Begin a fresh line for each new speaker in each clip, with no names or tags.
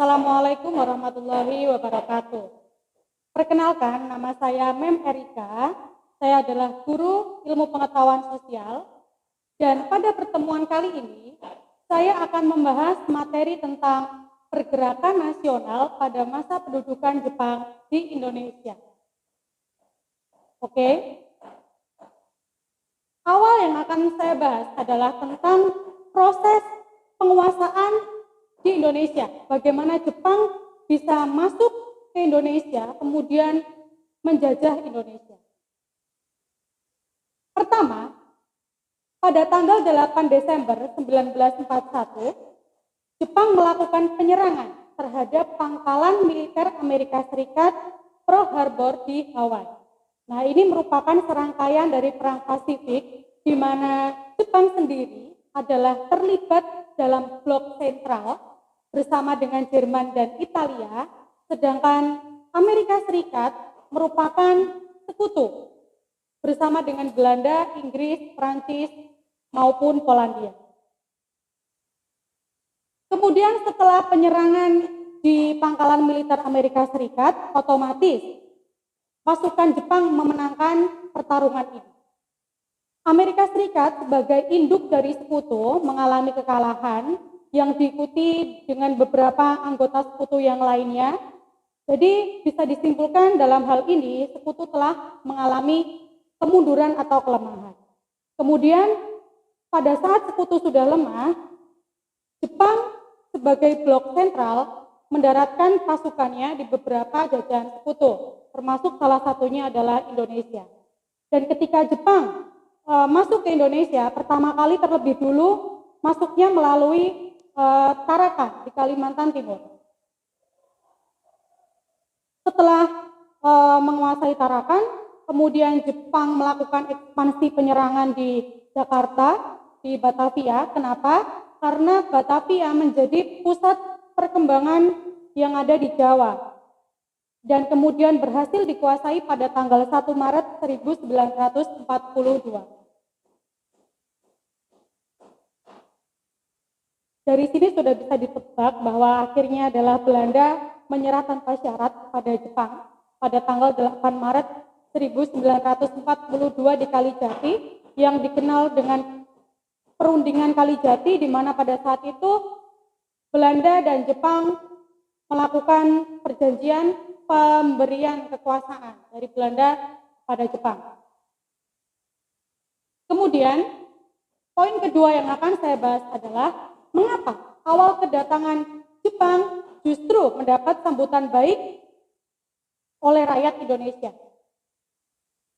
Assalamualaikum warahmatullahi wabarakatuh. Perkenalkan, nama saya Mem Erika. Saya adalah guru ilmu pengetahuan sosial dan pada pertemuan kali ini saya akan membahas materi tentang pergerakan nasional pada masa pendudukan Jepang di Indonesia. Oke. Awal yang akan saya bahas adalah tentang proses penguasaan di Indonesia, bagaimana Jepang bisa masuk ke Indonesia, kemudian menjajah Indonesia. Pertama, pada tanggal 8 Desember 1941, Jepang melakukan penyerangan terhadap pangkalan militer Amerika Serikat Pearl Harbor di Hawaii. Nah, ini merupakan serangkaian dari Perang Pasifik, di mana Jepang sendiri adalah terlibat dalam blok sentral bersama dengan Jerman dan Italia, sedangkan Amerika Serikat merupakan sekutu bersama dengan Belanda, Inggris, Prancis, maupun Polandia. Kemudian setelah penyerangan di pangkalan militer Amerika Serikat, otomatis pasukan Jepang memenangkan pertarungan ini. Amerika Serikat sebagai induk dari sekutu mengalami kekalahan yang diikuti dengan beberapa anggota sekutu yang lainnya. Jadi bisa disimpulkan dalam hal ini sekutu telah mengalami kemunduran atau kelemahan. Kemudian pada saat sekutu sudah lemah, Jepang sebagai blok sentral mendaratkan pasukannya di beberapa jajahan sekutu, termasuk salah satunya adalah Indonesia. Dan ketika Jepang masuk ke Indonesia, pertama kali terlebih dulu masuknya melalui Tarakan di Kalimantan Timur. Setelah menguasai Tarakan, kemudian Jepang melakukan ekspansi penyerangan di Jakarta, di Batavia. Kenapa? Karena Batavia menjadi pusat perkembangan yang ada di Jawa. Dan kemudian berhasil dikuasai pada tanggal 1 Maret 1942. Dari sini sudah bisa ditebak bahwa akhirnya adalah Belanda menyerah tanpa syarat pada Jepang pada tanggal 8 Maret 1942 di Kalijati yang dikenal dengan perundingan Kalijati, di mana pada saat itu Belanda dan Jepang melakukan perjanjian pemberian kekuasaan dari Belanda pada Jepang. Kemudian poin kedua yang akan saya bahas adalah mengapa awal kedatangan Jepang justru mendapat sambutan baik oleh rakyat Indonesia.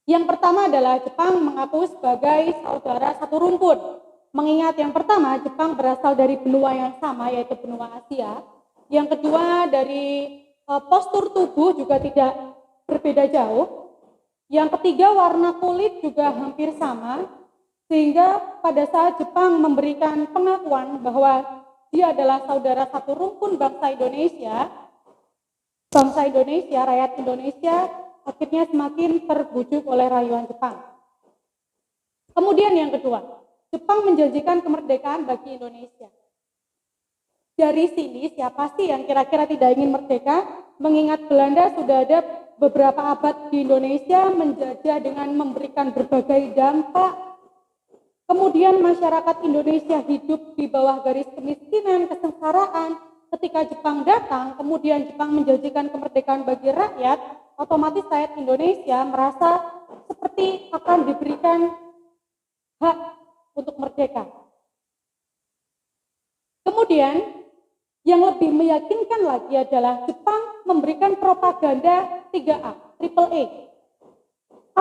Yang pertama adalah Jepang mengaku sebagai saudara satu rumpun. Mengingat yang pertama, Jepang berasal dari benua yang sama, yaitu benua Asia. Yang kedua, dari postur tubuh juga tidak berbeda jauh. Yang ketiga, warna kulit juga hampir sama. Sehingga pada saat Jepang memberikan pengakuan bahwa dia adalah saudara satu rumpun bangsa Indonesia, rakyat Indonesia akhirnya semakin terbujuk oleh rayuan Jepang. Kemudian yang kedua, Jepang menjanjikan kemerdekaan bagi Indonesia. Dari sini siapa sih yang kira-kira tidak ingin merdeka? Mengingat Belanda sudah ada beberapa abad di Indonesia, menjajah dengan memberikan berbagai dampak. Kemudian masyarakat Indonesia hidup di bawah garis kemiskinan, kesengsaraan. Ketika Jepang datang, kemudian Jepang menjanjikan kemerdekaan bagi rakyat, otomatis rakyat Indonesia merasa seperti akan diberikan hak untuk merdeka. Kemudian yang lebih meyakinkan lagi adalah Jepang memberikan propaganda 3A, triple A.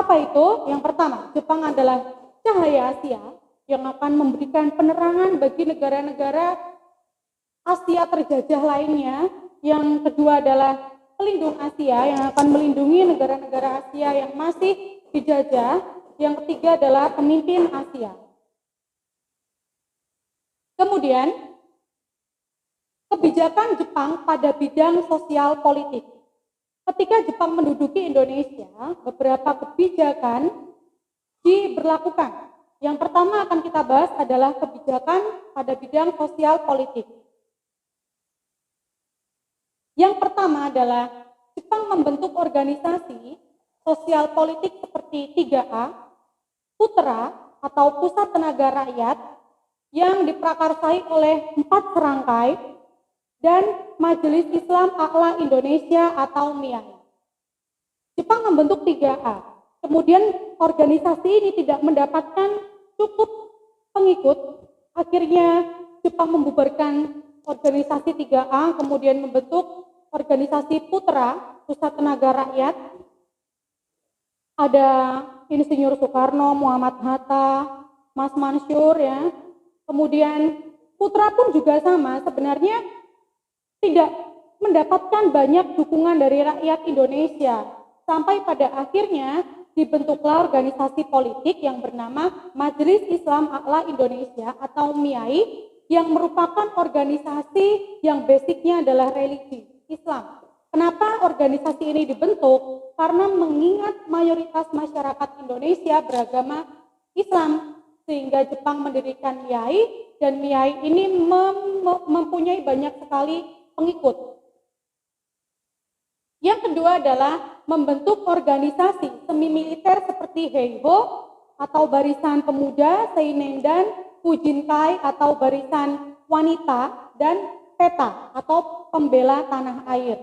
Apa itu? Yang pertama, Jepang adalah cahaya Asia yang akan memberikan penerangan bagi negara-negara Asia terjajah lainnya. Yang kedua adalah pelindung Asia yang akan melindungi negara-negara Asia yang masih dijajah. Yang ketiga adalah pemimpin Asia. Kemudian, kebijakan Jepang pada bidang sosial politik. Ketika Jepang menduduki Indonesia, beberapa kebijakan diberlakukan. Yang pertama akan kita bahas adalah kebijakan pada bidang sosial politik. Yang pertama adalah Jepang membentuk organisasi sosial politik seperti 3A, Putra atau Pusat Tenaga Rakyat yang diprakarsai oleh 4 serangkai, dan Majelis Islam A'la Indonesia atau MIAI. Jepang membentuk 3A. Kemudian organisasi ini tidak mendapatkan cukup pengikut. Akhirnya Jepang membubarkan organisasi 3A, kemudian membentuk organisasi Putra, Pusat Tenaga Rakyat. Ada Insinyur Soekarno, Muhammad Hatta, Mas Mansur ya. Kemudian Putra pun juga sama, sebenarnya tidak mendapatkan banyak dukungan dari rakyat Indonesia. Sampai pada akhirnya dibentuklah organisasi politik yang bernama Majelis Islam A'la Indonesia atau MIAI, yang merupakan organisasi yang basicnya adalah religi Islam. Kenapa organisasi ini dibentuk? Karena mengingat mayoritas masyarakat Indonesia beragama Islam, sehingga Jepang mendirikan MIAI, dan MIAI ini mempunyai banyak sekali pengikut. Yang kedua adalah membentuk organisasi semi militer seperti Heiho atau Barisan Pemuda, Seinendan, Fujinkai atau Barisan Wanita, dan PETA atau Pembela Tanah Air.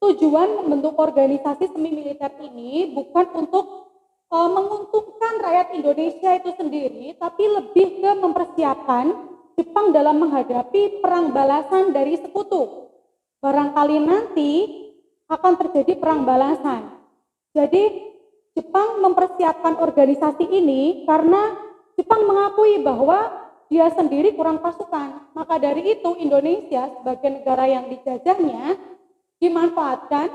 Tujuan membentuk organisasi semi militer ini bukan untuk menguntungkan rakyat Indonesia itu sendiri, tapi lebih ke mempersiapkan Jepang dalam menghadapi perang balasan dari sekutu. Barangkali nanti akan terjadi perang balasan. Jadi Jepang mempersiapkan organisasi ini karena Jepang mengakui bahwa dia sendiri kurang pasukan. Maka dari itu Indonesia sebagai negara yang dijajahnya dimanfaatkan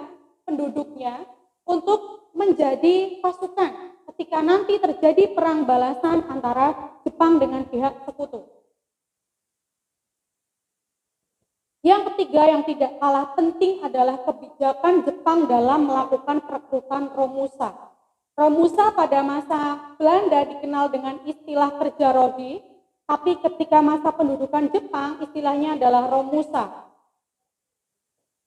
penduduknya untuk menjadi pasukan ketika nanti terjadi perang balasan antara Jepang dengan pihak sekutu. Yang ketiga yang tidak kalah penting adalah kebijakan Jepang dalam melakukan perekrutan Romusa. Romusa pada masa Belanda dikenal dengan istilah kerja rodi, tapi ketika masa pendudukan Jepang istilahnya adalah Romusa.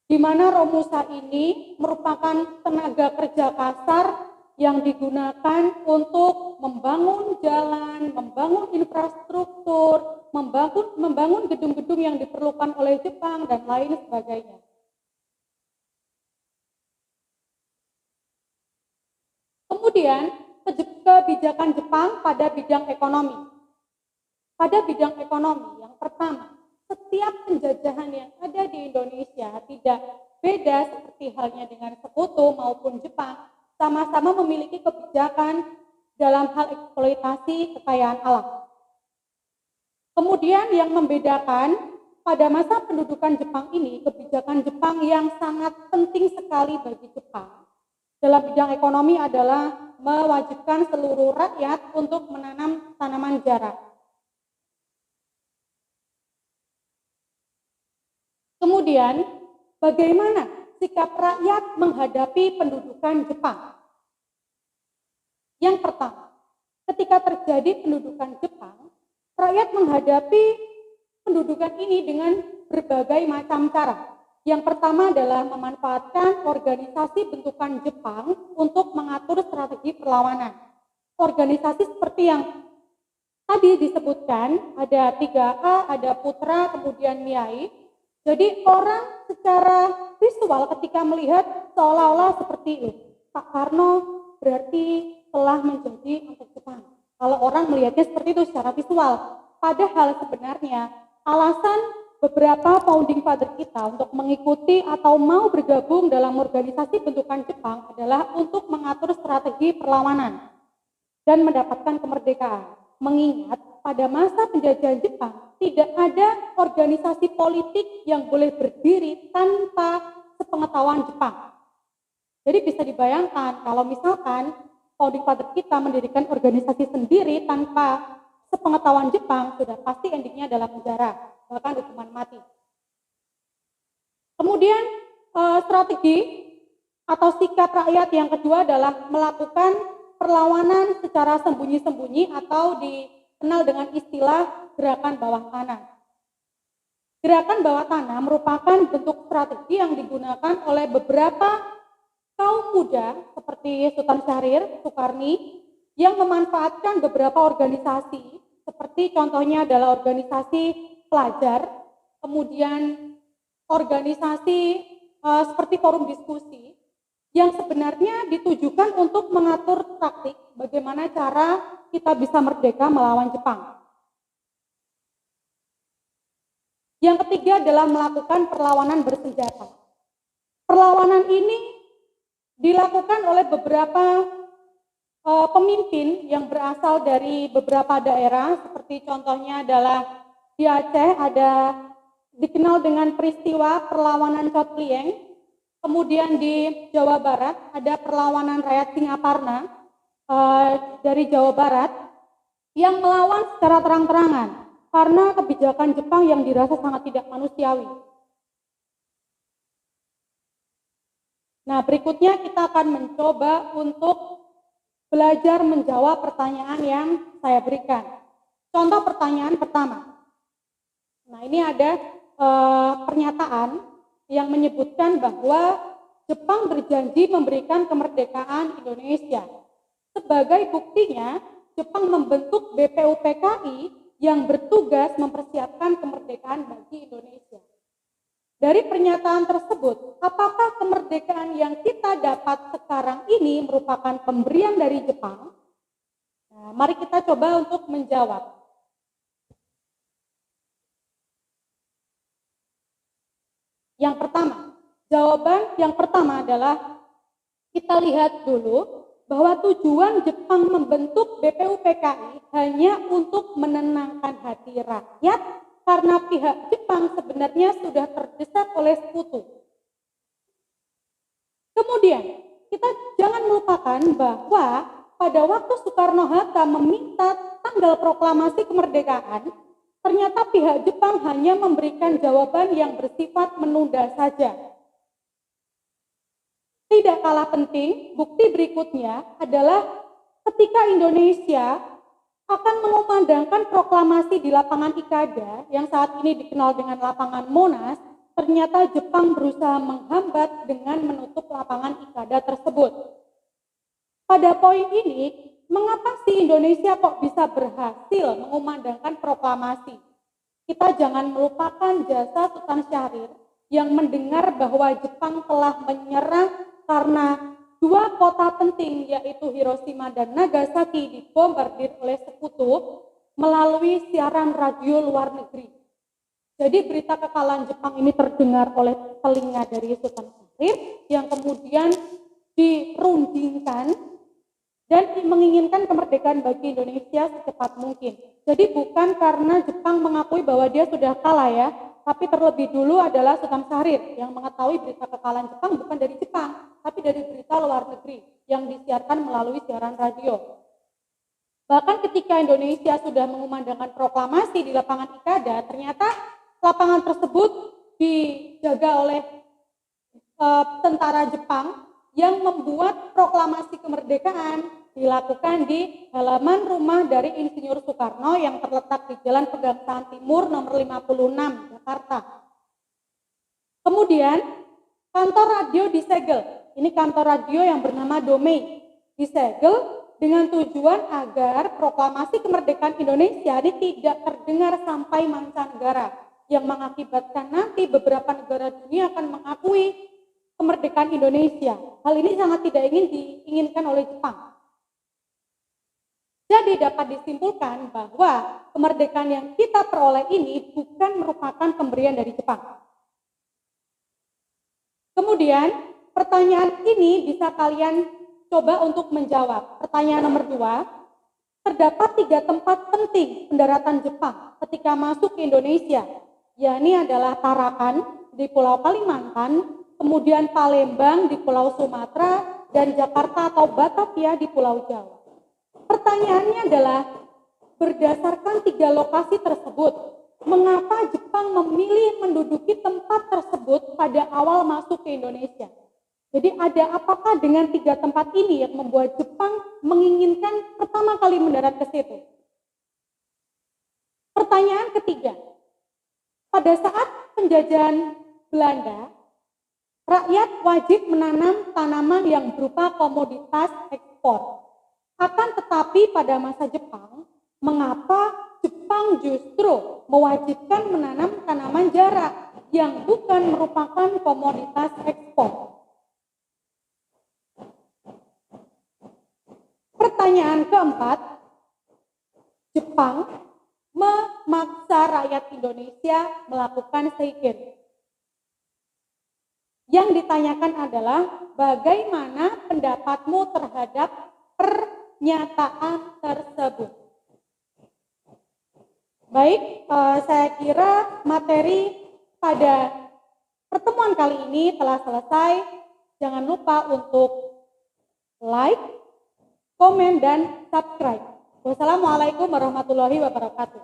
Di mana Romusa ini merupakan tenaga kerja kasar yang digunakan untuk membangun jalan, membangun infrastruktur, membangun gedung-gedung yang diperlukan oleh Jepang dan lain sebagainya. Kemudian kebijakan Jepang pada bidang ekonomi. Pada bidang ekonomi yang pertama, setiap penjajahan yang ada di Indonesia tidak beda seperti halnya dengan sekutu maupun Jepang, sama-sama memiliki kebijakan dalam hal eksploitasi kekayaan alam. Kemudian yang membedakan pada masa pendudukan Jepang ini, kebijakan Jepang yang sangat penting sekali bagi Jepang dalam bidang ekonomi adalah mewajibkan seluruh rakyat untuk menanam tanaman jarak. Kemudian, bagaimana sikap rakyat menghadapi pendudukan Jepang? Yang pertama, ketika terjadi pendudukan Jepang, rakyat menghadapi pendudukan ini dengan berbagai macam cara. Yang pertama adalah memanfaatkan organisasi bentukan Jepang untuk mengatur strategi perlawanan. Organisasi seperti yang tadi disebutkan, ada 3A, ada Putra, kemudian MIAI. Jadi orang secara visual ketika melihat seolah-olah seperti Pak Karno berarti telah menjadi antek Jepang. Kalau orang melihatnya seperti itu secara visual. Padahal sebenarnya alasan beberapa founding father kita untuk mengikuti atau mau bergabung dalam organisasi bentukan Jepang adalah untuk mengatur strategi perlawanan dan mendapatkan kemerdekaan. Mengingat pada masa penjajahan Jepang tidak ada organisasi politik yang boleh berdiri tanpa sepengetahuan Jepang. Jadi bisa dibayangkan kalau misalkan founding father kita mendirikan organisasi sendiri tanpa sepengetahuan Jepang, sudah pasti endingnya adalah penjara, bahkan hukuman mati. Kemudian strategi atau sikap rakyat yang kedua adalah melakukan perlawanan secara sembunyi-sembunyi atau dikenal dengan istilah gerakan bawah tanah. Gerakan bawah tanah merupakan bentuk strategi yang digunakan oleh beberapa kaum muda seperti Sultan Syahrir, Soekarni, yang memanfaatkan beberapa organisasi, seperti contohnya adalah organisasi pelajar, kemudian organisasi seperti forum diskusi, yang sebenarnya ditujukan untuk mengatur taktik bagaimana cara kita bisa merdeka melawan Jepang. Yang ketiga adalah melakukan perlawanan bersenjata. Perlawanan ini dilakukan oleh beberapa pemimpin yang berasal dari beberapa daerah, seperti contohnya adalah di Aceh ada dikenal dengan peristiwa perlawanan Coplieng, kemudian di Jawa Barat ada perlawanan rakyat Singaparna dari Jawa Barat yang melawan secara terang-terangan karena kebijakan Jepang yang dirasa sangat tidak manusiawi. Nah, berikutnya kita akan mencoba untuk belajar menjawab pertanyaan yang saya berikan. Contoh pertanyaan pertama. Nah, ini ada pernyataan yang menyebutkan bahwa Jepang berjanji memberikan kemerdekaan Indonesia. Sebagai buktinya, Jepang membentuk BPUPKI yang bertugas mempersiapkan kemerdekaan bagi Indonesia. Dari pernyataan tersebut, apakah kemerdekaan yang kita dapat sekarang ini merupakan pemberian dari Jepang? Nah, mari kita coba untuk menjawab. Yang pertama, jawaban yang pertama adalah kita lihat dulu bahwa tujuan Jepang membentuk BPUPKI hanya untuk menenangkan hati rakyat karena pihak Jepang sebenarnya sudah terdesak oleh sekutu. Kemudian, kita jangan melupakan bahwa pada waktu Soekarno-Hatta meminta tanggal proklamasi kemerdekaan, ternyata pihak Jepang hanya memberikan jawaban yang bersifat menunda saja. Tidak kalah penting, bukti berikutnya adalah ketika Indonesia akan mengumandangkan proklamasi di lapangan Ikada yang saat ini dikenal dengan lapangan Monas, ternyata Jepang berusaha menghambat dengan menutup lapangan Ikada tersebut. Pada poin ini, mengapa sih Indonesia kok bisa berhasil mengumandangkan proklamasi? Kita jangan melupakan jasa Sultan Syahrir yang mendengar bahwa Jepang telah menyerang karena dua kota penting yaitu Hiroshima dan Nagasaki dibombardir oleh sekutu melalui siaran radio luar negeri. Jadi berita kekalahan Jepang ini terdengar oleh telinga dari Sultan Syahrir yang kemudian dirundingkan dan menginginkan kemerdekaan bagi Indonesia secepat mungkin. Jadi bukan karena Jepang mengakui bahwa dia sudah kalah ya, tapi terlebih dulu adalah Sultan Syahrir yang mengetahui berita kekalahan Jepang bukan dari Jepang, tapi dari berita luar negeri yang disiarkan melalui siaran radio. Bahkan ketika Indonesia sudah mengumandangkan proklamasi di lapangan Ikada, ternyata lapangan tersebut dijaga oleh tentara Jepang yang membuat proklamasi kemerdekaan dilakukan di halaman rumah dari Insinyur Soekarno yang terletak di Jalan Pegangsaan Timur nomor 56, Jakarta. Kemudian kantor radio disegel. Ini kantor radio yang bernama Domei. Disegel dengan tujuan agar proklamasi kemerdekaan Indonesia ini tidak terdengar sampai mancanegara, yang mengakibatkan nanti beberapa negara dunia akan mengakui kemerdekaan Indonesia. Hal ini sangat tidak diinginkan oleh Jepang. Jadi dapat disimpulkan bahwa kemerdekaan yang kita peroleh ini bukan merupakan pemberian dari Jepang. Kemudian pertanyaan ini bisa kalian coba untuk menjawab. Pertanyaan nomor 2, terdapat 3 tempat penting pendaratan Jepang ketika masuk ke Indonesia, yakni adalah Tarakan di Pulau Kalimantan, kemudian Palembang di Pulau Sumatera, dan Jakarta atau Batavia di Pulau Jawa. Pertanyaannya adalah, berdasarkan 3 lokasi tersebut, mengapa Jepang memilih menduduki tempat tersebut pada awal masuk ke Indonesia? Jadi ada apakah dengan 3 tempat ini yang membuat Jepang menginginkan pertama kali mendarat ke situ? Pertanyaan ketiga, Pada saat penjajahan Belanda, rakyat wajib menanam tanaman yang berupa komoditas ekspor. Akan tetapi pada masa Jepang, mengapa Jepang justru mewajibkan menanam tanaman jarak yang bukan merupakan komoditas ekspor? Pertanyaan keempat, Jepang memaksa rakyat Indonesia melakukan seikir. Yang ditanyakan adalah bagaimana pendapatmu terhadap pernyataan tersebut. Baik, saya kira materi pada pertemuan kali ini telah selesai. Jangan lupa untuk like, komen, dan subscribe. Wassalamualaikum warahmatullahi wabarakatuh.